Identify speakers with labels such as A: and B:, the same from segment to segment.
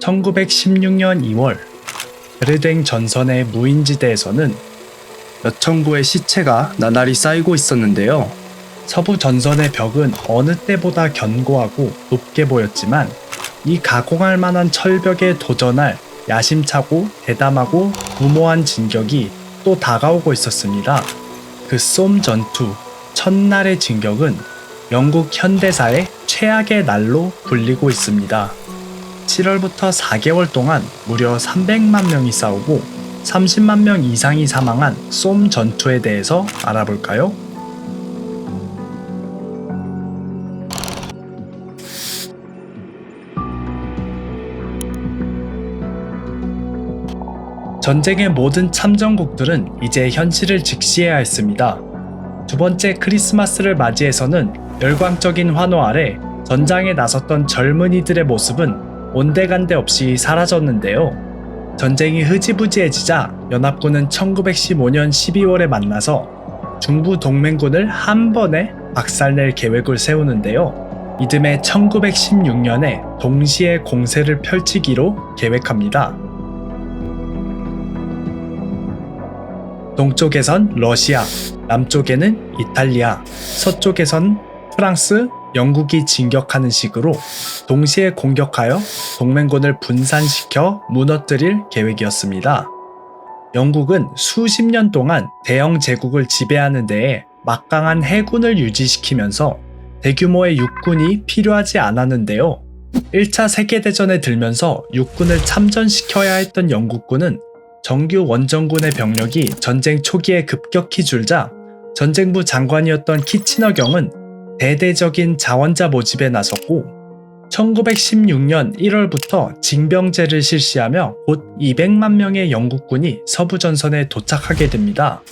A: 1916년 2월 베르댕 전선의 무인지대에서는 몇천 구의 시체가 나날이 쌓이고 있었는데요. 서부 전선의 벽은 어느 때보다 견고하고 높게 보였지만 이 가공할 만한 철벽에 도전할 야심차고 대담하고 무모한 진격이 또 다가오고 있었습니다. 그 쏨 전투, 첫날의 진격은 영국 현대사의 최악의 날로 불리고 있습니다. 7월부터 4개월 동안 무려 300만 명이 싸우고 30만 명 이상이 사망한 쏨 전투에 대해서 알아볼까요? 전쟁의 모든 참전국들은 이제 현실을 직시해야 했습니다. 두 번째 크리스마스를 맞이해서는 열광적인 환호 아래 전장에 나섰던 젊은이들의 모습은 온데간데 없이 사라졌는데요. 전쟁이 흐지부지해지자 연합군은 1915년 12월에 만나서 중부 동맹군을 한 번에 박살낼 계획을 세우는데요. 이듬해 1916년에 동시에 공세를 펼치기로 계획합니다. 동쪽에선 러시아, 남쪽에는 이탈리아, 서쪽에선 프랑스, 영국이 진격하는 식으로 동시에 공격하여 동맹군을 분산시켜 무너뜨릴 계획이었습니다. 영국은 수십 년 동안 대영 제국을 지배하는 데에 막강한 해군을 유지시키면서 대규모의 육군이 필요하지 않았는데요. 1차 세계대전에 들면서 육군을 참전시켜야 했던 영국군은 정규 원정군의 병력이 전쟁 초기에 급격히 줄자 전쟁부 장관이었던 키치너 경은 대대적인 자원자 모집에 나섰고 1916년 1월부터 징병제를 실시하며 곧 200만 명의 영국군이 서부전선에 도착하게 됩니다.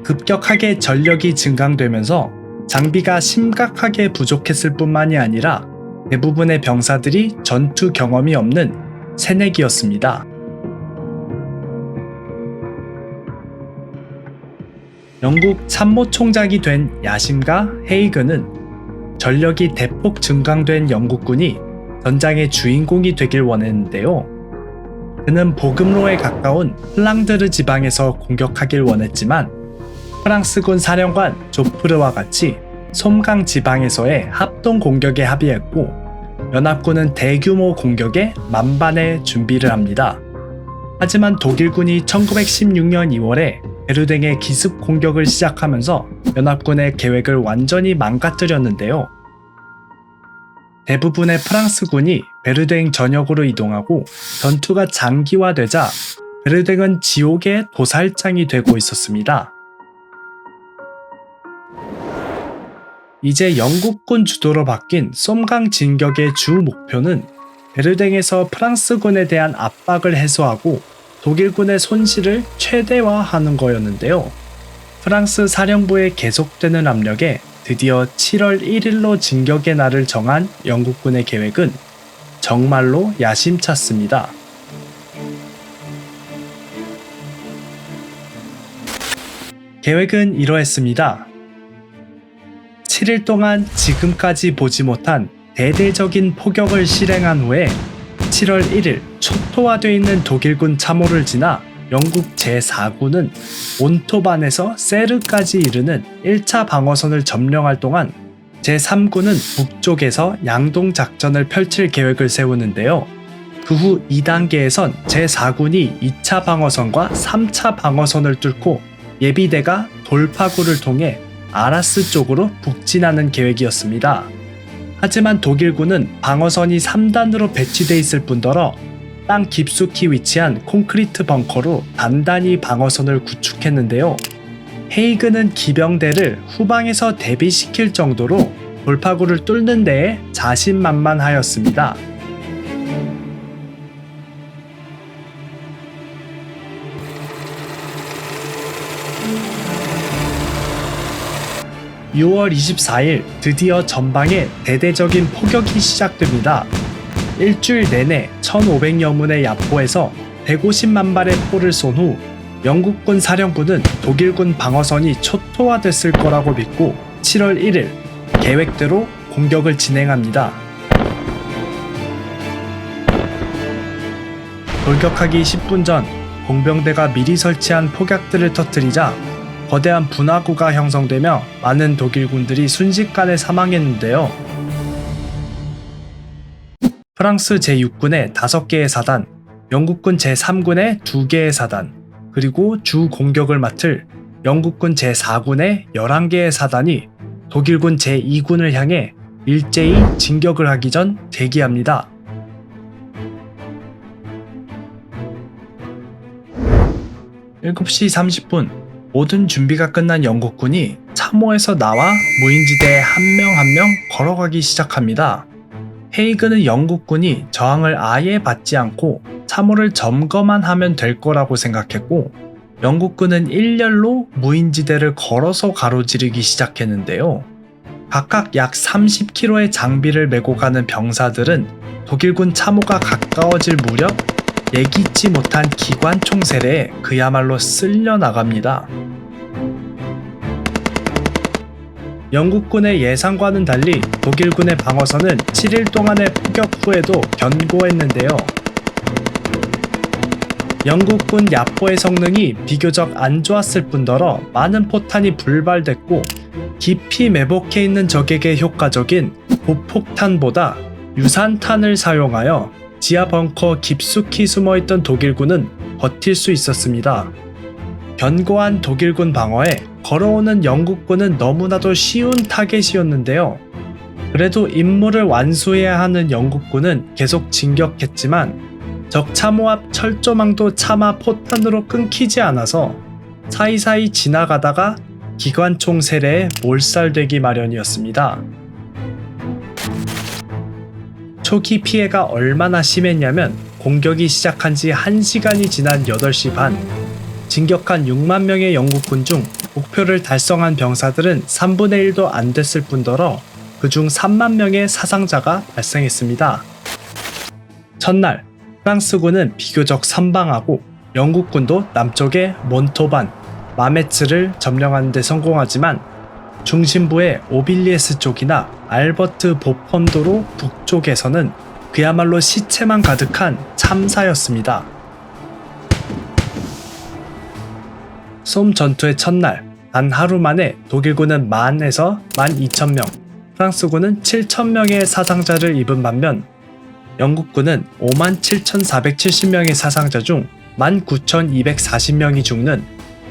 A: 급격하게 전력이 증강되면서 장비가 심각하게 부족했을 뿐만이 아니라 대부분의 병사들이 전투 경험이 없는 새내기였습니다. 영국 참모총장이 된 야심가 헤이그는 전력이 대폭 증강된 영국군이 전장의 주인공이 되길 원했는데요. 그는 보금로에 가까운 플랑드르 지방에서 공격하길 원했지만 프랑스군 사령관 조프르와 같이 솜강 지방에서의 합동 공격에 합의했고 연합군은 대규모 공격에 만반의 준비를 합니다. 하지만 독일군이 1916년 2월에 베르댕의 기습 공격을 시작하면서 연합군의 계획을 완전히 망가뜨렸는데요. 대부분의 프랑스군이 베르댕 전역으로 이동하고 전투가 장기화되자 베르댕은 지옥의 도살장이 되고 있었습니다. 이제 영국군 주도로 바뀐 쏨강 진격의 주 목표는 베르댕에서 프랑스군에 대한 압박을 해소하고 독일군의 손실을 최대화하는 거였는데요. 프랑스 사령부의 계속되는 압력에 드디어 7월 1일로 진격의 날을 정한 영국군의 계획은 정말로 야심찼습니다. 계획은 이러했습니다. 7일 동안 지금까지 보지 못한 대대적인 포격을 실행한 후에 7월 1일 초토화되어 있는 독일군 참호를 지나 영국 제4군은 몬토반에서 세르까지 이르는 1차 방어선을 점령할 동안 제3군은 북쪽에서 양동작전을 펼칠 계획을 세우는데요. 그 후 2단계에선 제4군이 2차 방어선과 3차 방어선을 뚫고 예비대가 돌파구를 통해 아라스 쪽으로 북진하는 계획이었습니다. 하지만 독일군은 방어선이 3단으로 배치돼 있을 뿐더러 땅 깊숙이 위치한 콘크리트 벙커로 단단히 방어선을 구축했는데요. 헤이그는 기병대를 후방에서 대비시킬 정도로 돌파구를 뚫는 데에 자신만만하였습니다. (6월 24일) 드디어 전방에 대대적인 포격이 시작됩니다. 일주일 내내 1500여 문의 야포에서 150만 발의 포를 쏜 후 영국군 사령부는 독일군 방어선이 초토화됐을 거라고 믿고 7월 1일 계획대로 공격을 진행합니다. 돌격하기 10분 전 공병대가 미리 설치한 폭약들을 터뜨리자 거대한 분화구가 형성되며 많은 독일군들이 순식간에 사망했는데요. 프랑스 제6군의 5개의 사단, 영국군 제3군의 2개의 사단, 그리고 주 공격을 맡을 영국군 제4군의 11개의 사단이 독일군 제2군을 향해 일제히 진격을 하기 전 대기합니다. 7시 30분, 모든 준비가 끝난 영국군이 참호에서 나와 무인지대에 한 명 한 명 걸어가기 시작합니다. 헤이그는 영국군이 저항을 아예 받지 않고 참호를 점거만 하면 될 거라고 생각했고, 영국군은 일렬로 무인지대를 걸어서 가로지르기 시작했는데요. 각각 약 30kg의 장비를 메고 가는 병사들은 독일군 참호가 가까워질 무렵 예기치 못한 기관총 세례에 그야말로 쓸려 나갑니다. 영국군의 예상과는 달리 독일군의 방어선은 7일 동안의 포격 후에도 견고했는데요. 영국군 야포의 성능이 비교적 안 좋았을 뿐더러 많은 포탄이 불발됐고, 깊이 매복해 있는 적에게 효과적인 보폭탄보다 유산탄을 사용하여 지하 벙커 깊숙이 숨어있던 독일군은 버틸 수 있었습니다. 견고한 독일군 방어에 걸어오는 영국군은 너무나도 쉬운 타겟이었는데요. 그래도 임무를 완수해야 하는 영국군은 계속 진격했지만 적 참호 앞 철조망도 차마 포탄으로 끊기지 않아서 사이사이 지나가다가 기관총 세례에 몰살되기 마련이었습니다. 초기 피해가 얼마나 심했냐면 공격이 시작한 지 1시간이 지난 8시 반, 진격한 6만 명의 영국군 중 목표를 달성한 병사들은 3분의 1도 안 됐을 뿐더러 그중 3만 명의 사상자가 발생했습니다. 첫날, 프랑스군은 비교적 선방하고 영국군도 남쪽의 몬토반, 마메츠를 점령하는 데 성공하지만 중심부의 오빌리에스 쪽이나 알버트 보펌도로 북쪽에서는 그야말로 시체만 가득한 참사였습니다. 솜 전투의 첫날, 단 하루 만에 독일군은 10,000에서 12,000명, 프랑스군은 7,000명의 사상자를 입은 반면 영국군은 57,470명의 사상자 중 19,240명이 죽는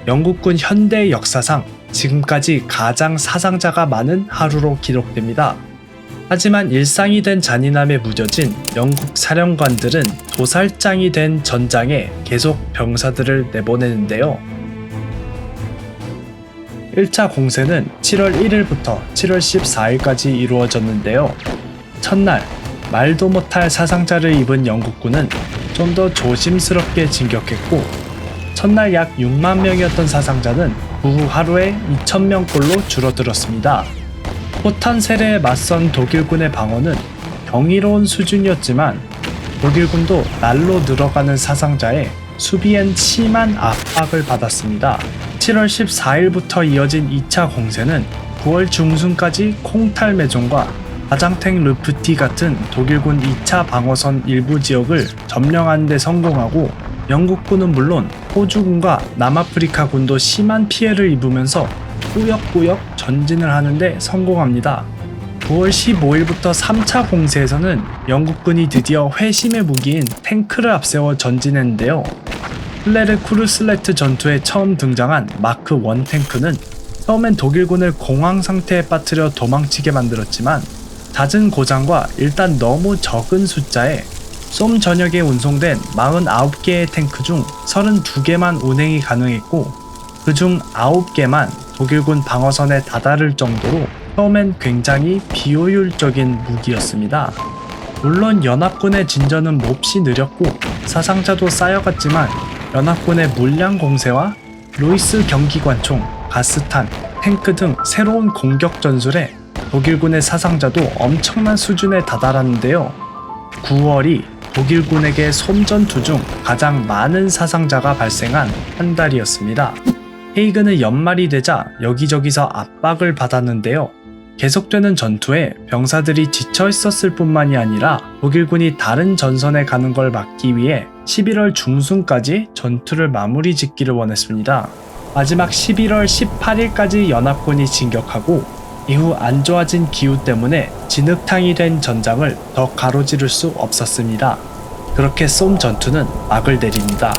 A: 영국군 현대 역사상 지금까지 가장 사상자가 많은 하루로 기록됩니다. 하지만 일상이 된 잔인함에 무뎌진 영국 사령관들은 도살장이 된 전장에 계속 병사들을 내보내는데요. 1차 공세는 7월 1일부터 7월 14일까지 이루어졌는데요. 첫날, 말도 못할 사상자를 입은 영국군은 좀 더 조심스럽게 진격했고, 첫날 약 6만 명이었던 사상자는 그 후 하루에 2,000명꼴로 줄어들었습니다. 포탄 세례에 맞선 독일군의 방어는 경이로운 수준이었지만 독일군도 날로 늘어가는 사상자에 수비엔 심한 압박을 받았습니다. 7월 14일부터 이어진 2차 공세는 9월 중순까지 콩탈메종과 가장탱 르프티 같은 독일군 2차 방어선 일부 지역을 점령하는 데 성공하고, 영국군은 물론 호주군과 남아프리카군도 심한 피해를 입으면서 꾸역꾸역 전진을 하는데 성공합니다. 9월 15일부터 3차 공세에서는 영국군이 드디어 회심의 무기인 탱크를 앞세워 전진했는데요. 플레르 쿠르슬레트 전투에 처음 등장한 마크 1 탱크는 처음엔 독일군을 공황 상태에 빠뜨려 도망치게 만들었지만 잦은 고장과 일단 너무 적은 숫자에 솜 전역에 운송된 49개의 탱크 중 32개만 운행이 가능했고, 그중 9개만 독일군 방어선에 다다를 정도로 처음엔 굉장히 비효율적인 무기였습니다. 물론 연합군의 진전은 몹시 느렸고 사상자도 쌓여갔지만 연합군의 물량 공세와 로이스 경기관총, 가스탄, 탱크 등 새로운 공격 전술에 독일군의 사상자도 엄청난 수준에 다다랐는데요. 9월이 독일군에게 솜 전투 중 가장 많은 사상자가 발생한 한 달이었습니다. 헤이그는 연말이 되자 여기저기서 압박을 받았는데요. 계속되는 전투에 병사들이 지쳐 있었을 뿐만이 아니라 독일군이 다른 전선에 가는 걸 막기 위해 11월 중순까지 전투를 마무리 짓기를 원했습니다. 마지막 11월 18일까지 연합군이 진격하고 이후 안 좋아진 기후 때문에 진흙탕이 된 전장을 더 가로지를 수 없었습니다. 그렇게 쏨 전투는 막을 내립니다.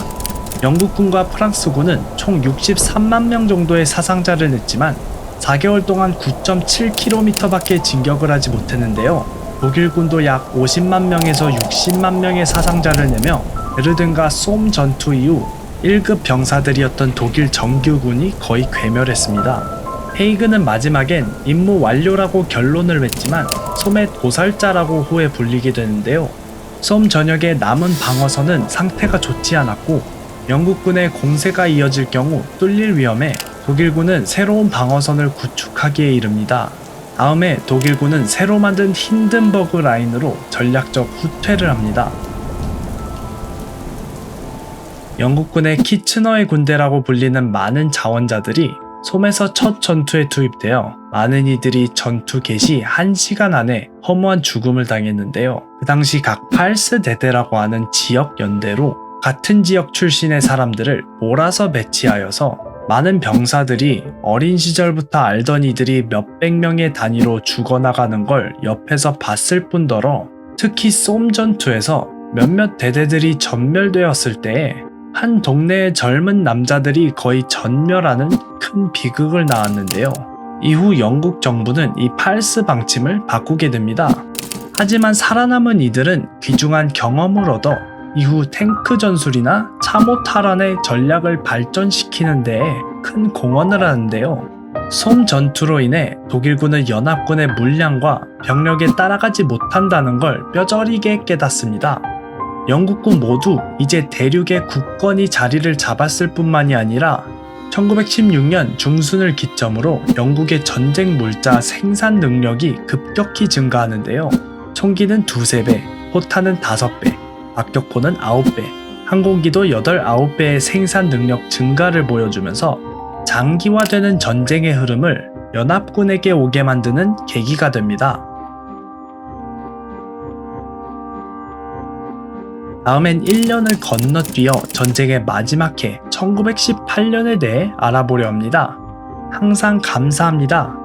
A: 영국군과 프랑스군은 총 63만 명 정도의 사상자를 냈지만 4개월 동안 9.7km밖에 진격을 하지 못했는데요. 독일군도 약 50만 명에서 60만 명의 사상자를 내며 베르든과 쏨 전투 이후 1급 병사들이었던 독일 정규군이 거의 괴멸했습니다. 헤이그는 마지막엔 임무 완료라고 결론을 냈지만 쏨의 도살자라고 후에 불리게 되는데요. 쏨 전역의 남은 방어선은 상태가 좋지 않았고 영국군의 공세가 이어질 경우 뚫릴 위험에 독일군은 새로운 방어선을 구축하기에 이릅니다. 다음에 독일군은 새로 만든 힌든버그 라인으로 전략적 후퇴를 합니다. 영국군의 키츠너의 군대라고 불리는 많은 자원자들이 쏨에서 첫 전투에 투입되어 많은 이들이 전투 개시 1시간 안에 허무한 죽음을 당했는데요. 그 당시 각 팔스 대대라고 하는 지역 연대로 같은 지역 출신의 사람들을 몰아서 배치하여서 많은 병사들이 어린 시절부터 알던 이들이 몇백 명의 단위로 죽어나가는 걸 옆에서 봤을 뿐더러 특히 쏨 전투에서 몇몇 대대들이 전멸되었을 때에 한 동네의 젊은 남자들이 거의 전멸하는 큰 비극을 낳았는데요. 이후 영국 정부는 이 팔스 방침을 바꾸게 됩니다. 하지만 살아남은 이들은 귀중한 경험을 얻어 이후 탱크 전술이나 참호 탈환의 전략을 발전시키는 데에 큰 공헌을 하는데요. 쏨 전투로 인해 독일군은 연합군의 물량과 병력에 따라가지 못한다는 걸 뼈저리게 깨닫습니다. 영국군 모두 이제 대륙의 국권이 자리를 잡았을 뿐만이 아니라 1916년 중순을 기점으로 영국의 전쟁 물자 생산 능력이 급격히 증가하는데요. 총기는 2~3배, 포탄은 5배, 박격포는 9배, 항공기도 8~9배의 생산 능력 증가를 보여주면서 장기화되는 전쟁의 흐름을 연합군에게 오게 만드는 계기가 됩니다. 다음엔 1년을 건너뛰어 전쟁의 마지막 해 1918년에 대해 알아보려 합니다. 항상 감사합니다.